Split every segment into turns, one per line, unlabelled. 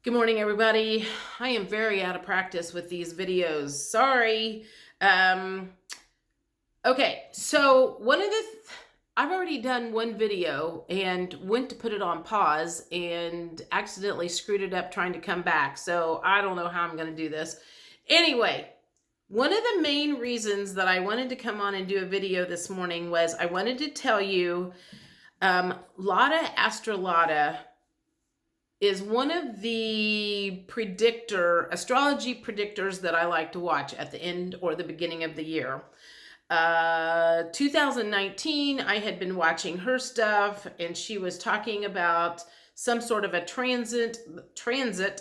Good morning, everybody. I am very out of practice with these videos. Sorry. Okay, so I've already done one video and went to put it on pause and accidentally screwed it up trying to come back. So I don't know how I'm going to do this. Anyway, one of the main reasons that I wanted to come on and do a video this morning was I wanted to tell you Astrolada is one of the astrology predictors that I like to watch at the end or the beginning of the year. 2019, I had been watching her stuff, and she was talking about some sort of a transit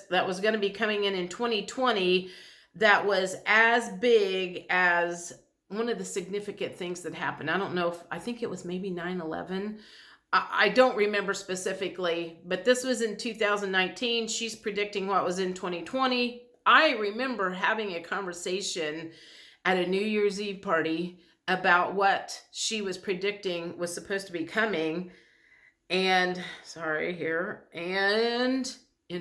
that was going to be coming in 2020 that was as big as one of the significant things that happened. I think it was maybe 9/11. I don't remember specifically, but this was in 2019. She's predicting what was in 2020. I remember having a conversation at a New Year's Eve party about what she was predicting was supposed to be coming. And in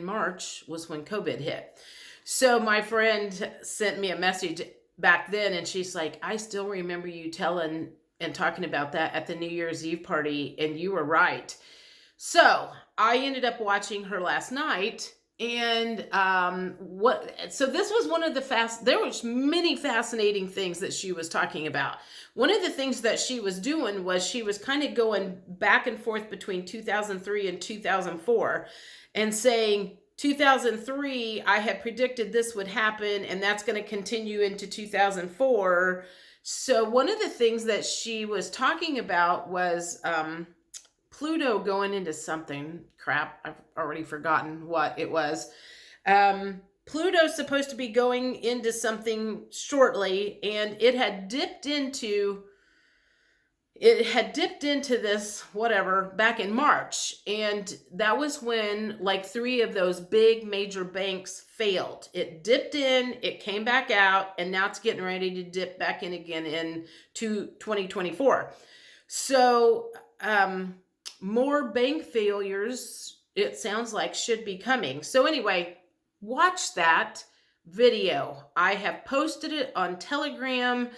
March was when COVID hit. So my friend sent me a message back then, and she's like, I still remember you telling and talking about that at the New Year's Eve party, and you were right. So I ended up watching her last night, and so this was one of there was many fascinating things that she was talking about. One of the things that she was doing was she was kind of going back and forth between 2003 and 2004 and saying, 2003, I had predicted this would happen, and that's going to continue into 2004. So one of the things that she was talking about was Pluto going into something. Crap, I've already forgotten what it was. Pluto's supposed to be going into something shortly, and it had dipped into this whatever back in March, and that was when like 3 of those big major banks failed. It dipped in, it came back out, and now it's getting ready to dip back in again in 2024. So more bank failures, it sounds like, should be coming. So anyway, watch that video. I have posted it on Telegram.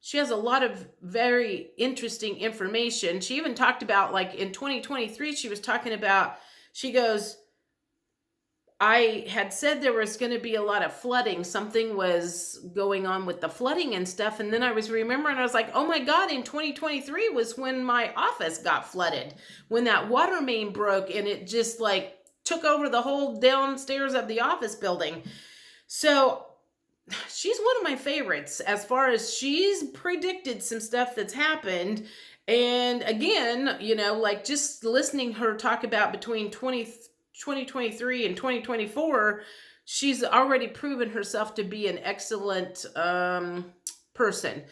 She has a lot of very interesting information. She even talked about, like, in 2023, she goes, I had said there was going to be a lot of flooding. Something was going on with the flooding and stuff. And then I was remembering, I was like, oh my God, in 2023 was when my office got flooded, when that water main broke and it just like took over the whole downstairs of the office building. So she's one of my favorites as far as she's predicted some stuff that's happened. And again, like just listening her talk about between 2023 and 2024, she's already proven herself to be an excellent person.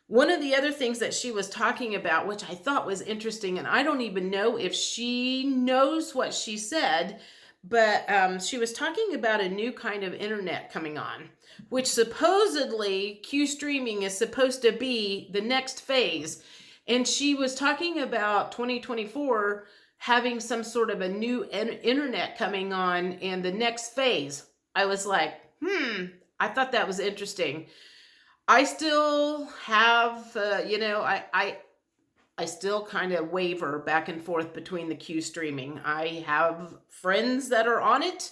One of the other things that she was talking about, which I thought was interesting, and I don't even know if she knows what she said, but she was talking about a new kind of internet coming on, which supposedly Q streaming is supposed to be the next phase. And she was talking about 2024 having some sort of a new internet coming on and the next phase. I was like, I thought that was interesting. I still have, I still kind of waver back and forth between the Q streaming. I have friends that are on it.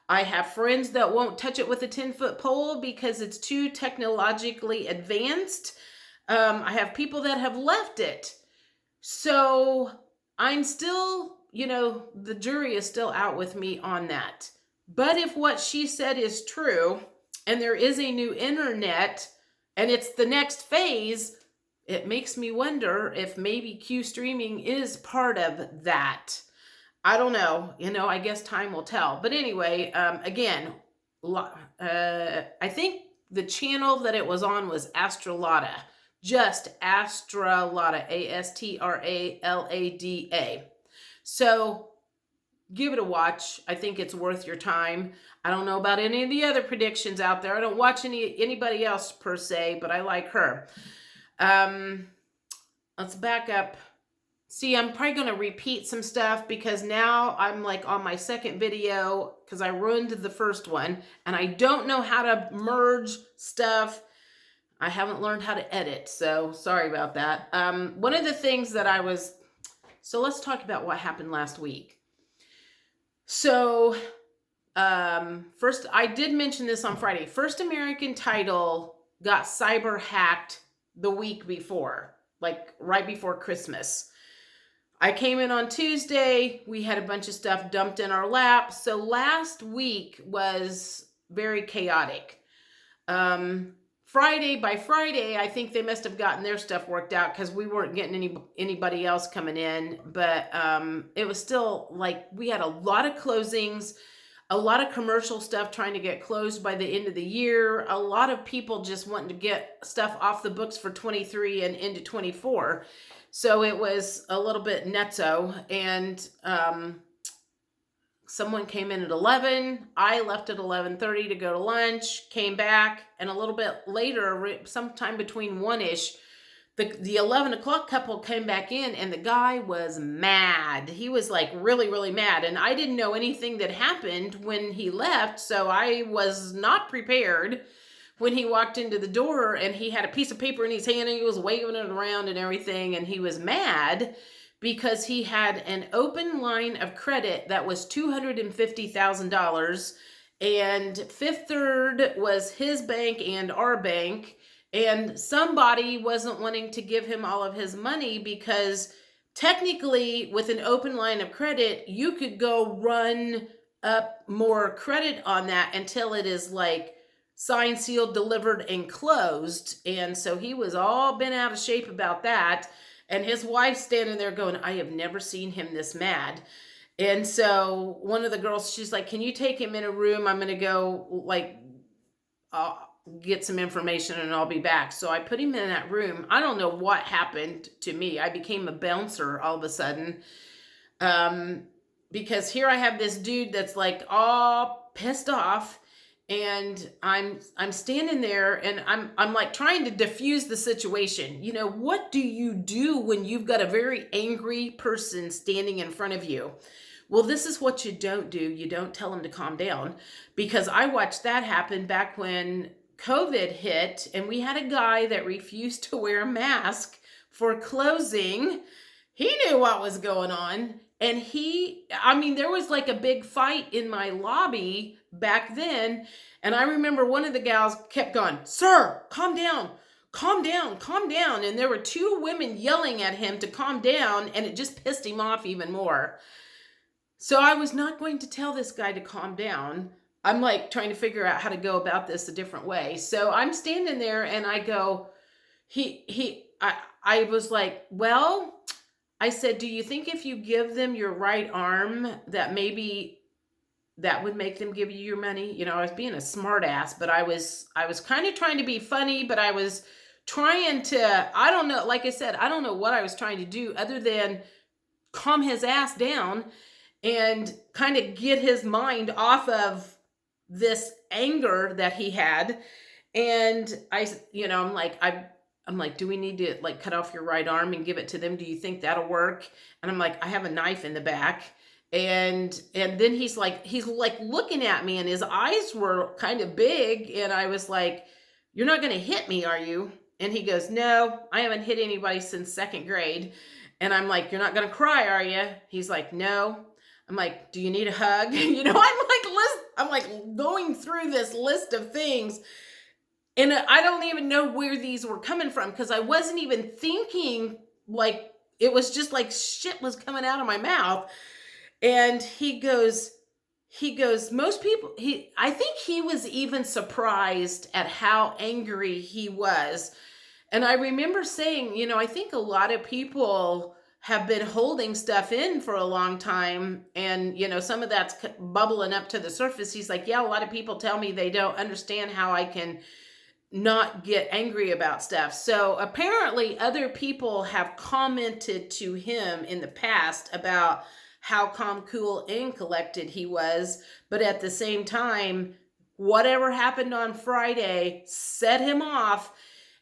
I have friends that won't touch it with a 10-foot pole because it's too technologically advanced. I have people that have left it. So I'm still, the jury is still out with me on that. But if what she said is true, and there is a new internet, and it's the next phase, it makes me wonder if maybe Q streaming is part of that. I don't know. I guess time will tell. But anyway, again, I think the channel that it was on was Astrolada. Just Astrolada, Astralada. So give it a watch. I think it's worth your time. I don't know about any of the other predictions out there. I don't watch anybody else per se, but I like her. Let's back up. See, I'm probably going to repeat some stuff because now I'm like on my second video because I ruined the first one and I don't know how to merge stuff. I haven't learned how to edit, so sorry about that. One of the things that so let's talk about what happened last week. So first, I did mention this on Friday. First American Title got cyber hacked the week before, like right before Christmas. I came in on Tuesday. We had a bunch of stuff dumped in our lap. So last week was very chaotic. By Friday, I think they must have gotten their stuff worked out because we weren't getting anybody else coming in. But it was still like we had a lot of closings, a lot of commercial stuff trying to get closed by the end of the year. A lot of people just wanting to get stuff off the books for 23 and into 24. So it was a little bit nutso, and someone came in at 11. I left at 11:30 to go to lunch, came back, and a little bit later, sometime between 1-ish, the 11 o'clock couple came back in, and the guy was mad. He was like really, really mad, and I didn't know anything that happened when he left, so I was not prepared. When he walked into the door and he had a piece of paper in his hand and he was waving it around and everything, and he was mad because he had an open line of credit that was $250,000, and Fifth Third was his bank and our bank, and somebody wasn't wanting to give him all of his money because technically with an open line of credit, you could go run up more credit on that until it is like signed, sealed, delivered, and closed. And so he was all bent out of shape about that. And his wife standing there going, I have never seen him this mad. And so one of the girls, she's like, can you take him in a room? I'm going to go like get some information and I'll be back. So I put him in that room. I don't know what happened to me. I became a bouncer all of a sudden. Because here I have this dude that's like all pissed off. And I'm standing there and I'm like trying to diffuse the situation. You know, what do you do when you've got a very angry person standing in front of you? Well, this is what you don't do. You don't tell them to calm down, because I watched that happen back when COVID hit and we had a guy that refused to wear a mask for closing. He knew what was going on. And there was like a big fight in my lobby back then. And I remember one of the gals kept going, sir, calm down, calm down, calm down. And there were two women yelling at him to calm down, and it just pissed him off even more. So I was not going to tell this guy to calm down. I'm like trying to figure out how to go about this a different way. So I'm standing there and I go, I was like, well, I said, do you think if you give them your right arm that maybe that would make them give you your money? You know, I was being a smart ass, but I was kind of trying to be funny, but I was trying to, I don't know, like I said, I don't know what I was trying to do other than calm his ass down and kind of get his mind off of this anger that he had. And I'm like, do we need to like cut off your right arm and give it to them? Do you think that'll work? And I'm like, I have a knife in the back. And then he's like looking at me and his eyes were kind of big. And I was like, you're not going to hit me, are you? And he goes, no, I haven't hit anybody since second grade. And I'm like, you're not going to cry, are you? He's like, no. I'm like, do you need a hug? You know, I'm like going through this list of things. And I don't even know where these were coming from because I wasn't even thinking, like, it was just like shit was coming out of my mouth. And he goes, most people, I think he was even surprised at how angry he was. And I remember saying, you know, I think a lot of people have been holding stuff in for a long time. And, you know, some of that's bubbling up to the surface. He's like, yeah, a lot of people tell me they don't understand how I can not get angry about stuff. So apparently other people have commented to him in the past about how calm, cool, and collected he was. But at the same time, whatever happened on Friday set him off.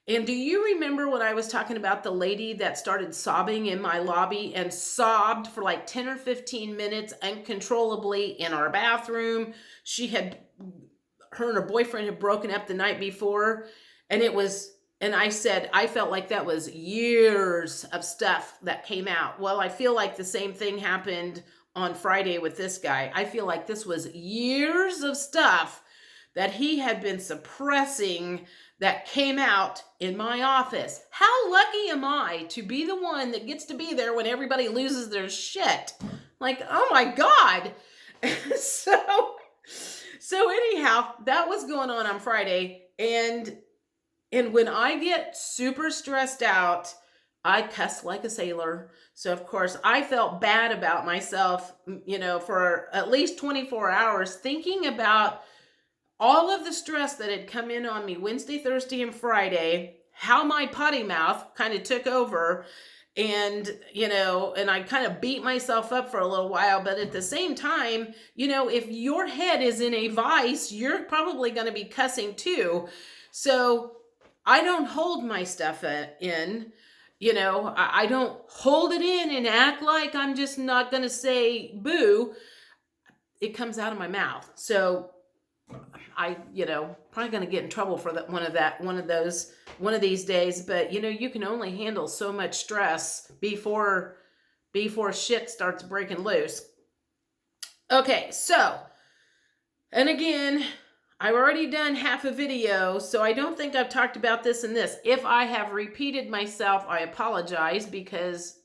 And do you remember when I was talking about the lady that started sobbing in my lobby and sobbed for like 10 or 15 minutes uncontrollably in our bathroom? Her and her boyfriend had broken up the night before, and I said, I felt like that was years of stuff that came out. Well, I feel like the same thing happened on Friday with this guy. I feel like this was years of stuff that he had been suppressing that came out in my office. How lucky am I to be the one that gets to be there when everybody loses their shit? Like, oh my God. So anyhow, that was going on Friday. And when I get super stressed out, I cuss like a sailor. So of course I felt bad about myself, for at least 24 hours, thinking about all of the stress that had come in on me Wednesday, Thursday, and Friday, how my potty mouth kind of took over. And I kind of beat myself up for a little while, but at the same time, if your head is in a vice, you're probably going to be cussing too. So I don't hold my stuff in, I don't hold it in and act like I'm just not going to say boo. It comes out of my mouth. So I, probably going to get in trouble for one of these days, but you can only handle so much stress before shit starts breaking loose. Okay. So, and again, I've already done half a video, so I don't think I've talked about this and this. If I have repeated myself, I apologize because,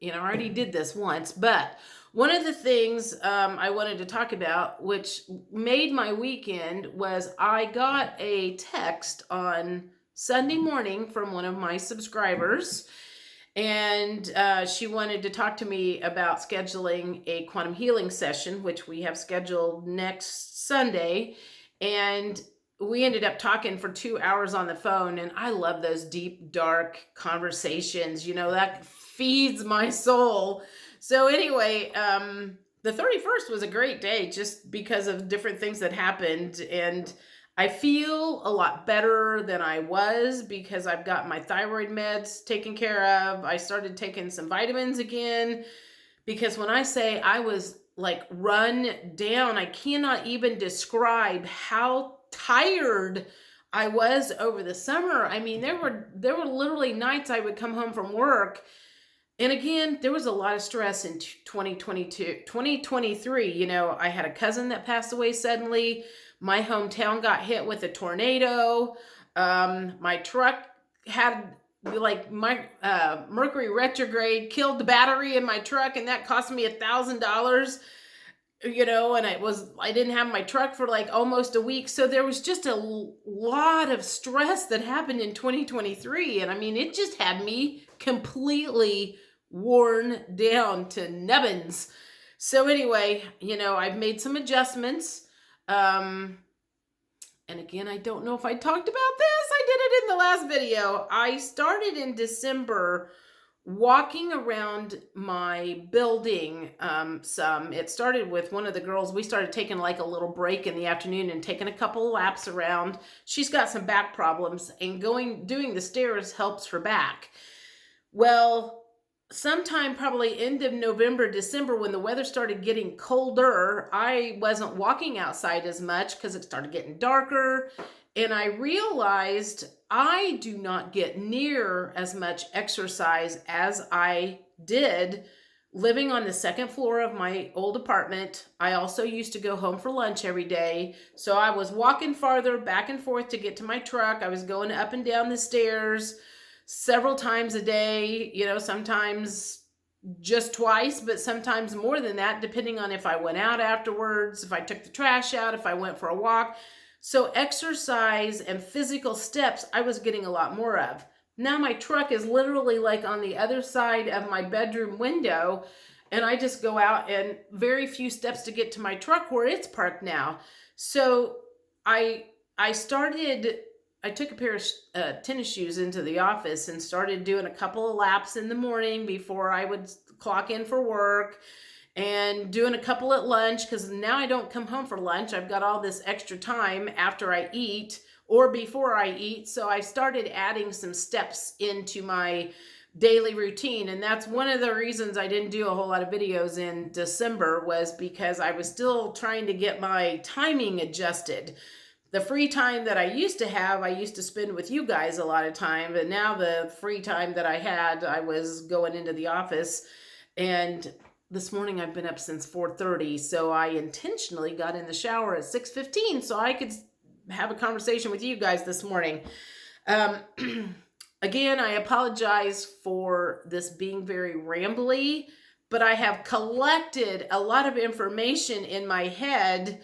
I already did this once, but one of the things I wanted to talk about, which made my weekend, was I got a text on Sunday morning from one of my subscribers, and she wanted to talk to me about scheduling a quantum healing session, which we have scheduled next Sunday. And we ended up talking for 2 hours on the phone, and I love those deep, dark conversations. That feeds my soul. So anyway, the 31st was a great day just because of different things that happened. And I feel a lot better than I was because I've got my thyroid meds taken care of. I started taking some vitamins again, because when I say I was like run down, I cannot even describe how tired I was over the summer. I mean, there were literally nights I would come home from work. And again, there was a lot of stress in 2023. I had a cousin that passed away suddenly. My hometown got hit with a tornado. My truck had my Mercury retrograde killed the battery in my truck, and that cost me $1,000. And I didn't have my truck for like almost a week. So there was just a lot of stress that happened in 2023. And I mean, it just had me completely worn down to nubbins. So anyway, I've made some adjustments. And again, I don't know if I talked about this. I did it in the last video. I started in December walking around my building some. It started with one of the girls. We started taking like a little break in the afternoon and taking a couple of laps around. She's got some back problems, and doing the stairs helps her back. Well, sometime probably end of November, December, when the weather started getting colder, I wasn't walking outside as much because it started getting darker. And I realized I do not get near as much exercise as I did living on the second floor of my old apartment. I also used to go home for lunch every day. So I was walking farther back and forth to get to my truck. I was going up and down the stairs several times a day, sometimes just twice, but sometimes more than that, depending on if I went out afterwards, if I took the trash out, if I went for a walk. So exercise and physical steps, I was getting a lot more of. Now my truck is literally like on the other side of my bedroom window, and I just go out and very few steps to get to my truck where it's parked now. So I took a pair of tennis shoes into the office and started doing a couple of laps in the morning before I would clock in for work, and doing a couple at lunch, because now I don't come home for lunch. I've got all this extra time after I eat or before I eat. So I started adding some steps into my daily routine. And that's one of the reasons I didn't do a whole lot of videos in December, was because I was still trying to get my timing adjusted. The free time that I used to have, I used to spend with you guys a lot of time. But now the free time that I had, I was going into the office. And this morning I've been up since 4:30. So I intentionally got in the shower at 6:15 so I could have a conversation with you guys this morning. Again, I apologize for this being very rambly, but I have collected a lot of information in my head,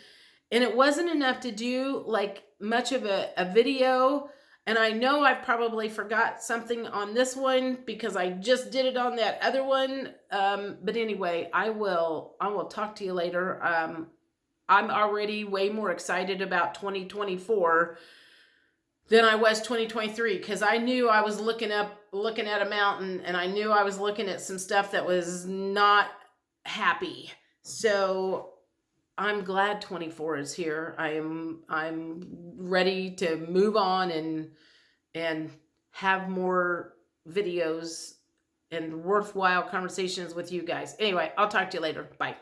and it wasn't enough to do like much of a video. And I know I've probably forgot something on this one because I just did it on that other one. But anyway, I will talk to you later. I'm already way more excited about 2024 than I was 2023, because I knew I was looking at a mountain, and I knew I was looking at some stuff that was not happy. So I'm glad 24 is here. I'm ready to move on and have more videos and worthwhile conversations with you guys. Anyway, I'll talk to you later. Bye.